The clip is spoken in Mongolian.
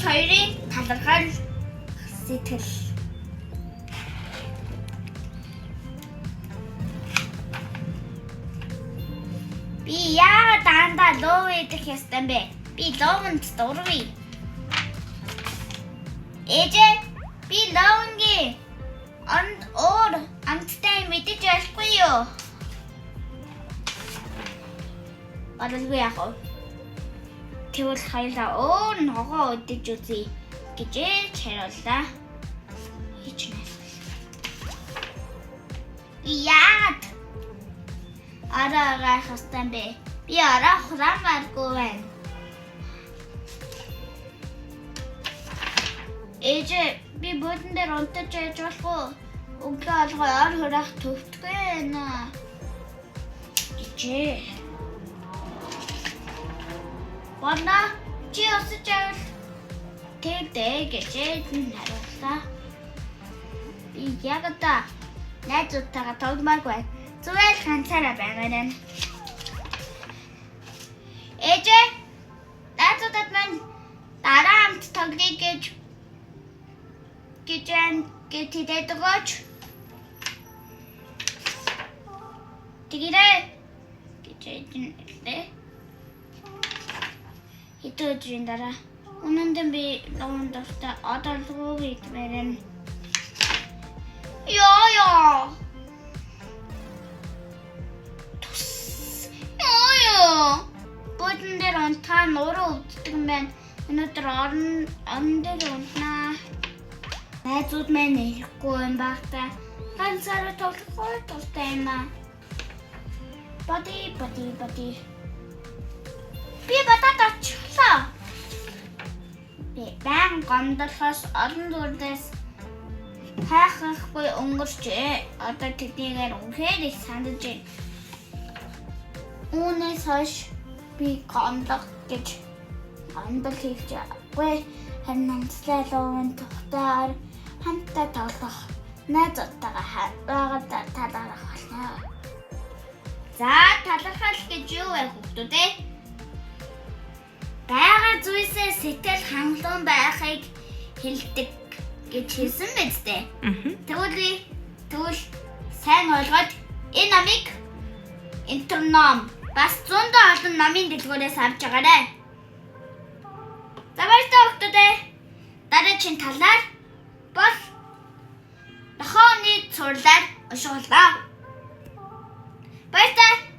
хоёрын талархал сэтгэл. Би яагаад дандаа лов идэх ёстой юм бэ? Би ловонд дургүй. Ээжээ, би ловонгийн өөр амттай мэдэж болохгүй юу? Балгүй яах вэ? Тэгвэл хоёулаа өөр ногоо өдөж үзье гэж хариуллаа. Хич нэс. Яад. Араа гайх хэвээр бэ. Би араа хураамааргүй байна. Ээжээ, би бүдэн дээр унтаж яж болох уу? Өглөө алгой ор хурах төвтгөө байна. Ээжээ. Бана чи өсөж авал тэгдэ гэж хариуллаа. Би яг та найзуудтайгаа тогломооргүй. Зүгээр ганцаараа байгаа юм. Ээжээ, найзуудад маань дараа хамт тоглоё гэж хэлээд өгөөч. Тэгэрэй гэж хэлээ. Ito өдрийн дараа үнэндээ би ловонд дуртай одоолгүй идмээрэн. Яа. Бүдэн дээр унтаа нуруу өвддөг юм байна. Өнөөдөр орон дээр унтнаа. Найзууд маань ирэхгүй юм багтаа. Ганцаараа тоглохгүй дуртай юм аа. Бади. Би батат очлоо. Би байн гомдлохоос олон зүрдээс хайхахгүй өнгөрчээ. Одоо тэднийгээр үнхээр их санаж байна. Үүнээс хойш би гомдлох гэж гомдол хийх жаагүй. Харин намцлаа ловын тухтаар хамтаа тоглох найзуудтайгаа байгаад талархах болно. За талархал гэж юу вэ хүүхдүүд ээ? Бага зүйлсээ сэтгэл хангалуун байхыг хэлдэг гэж хэлсэн биз дээ. Тэгвэл сайн ойлгоод энэ намыг интерном бас зөндөө олон намын дэлгүүрээс авч байгаарай. За баярлалаа хүүхдүүд ээ. Дараагийн талаар бол нохооны цуурлаар уншууллаа. Баярлалаа.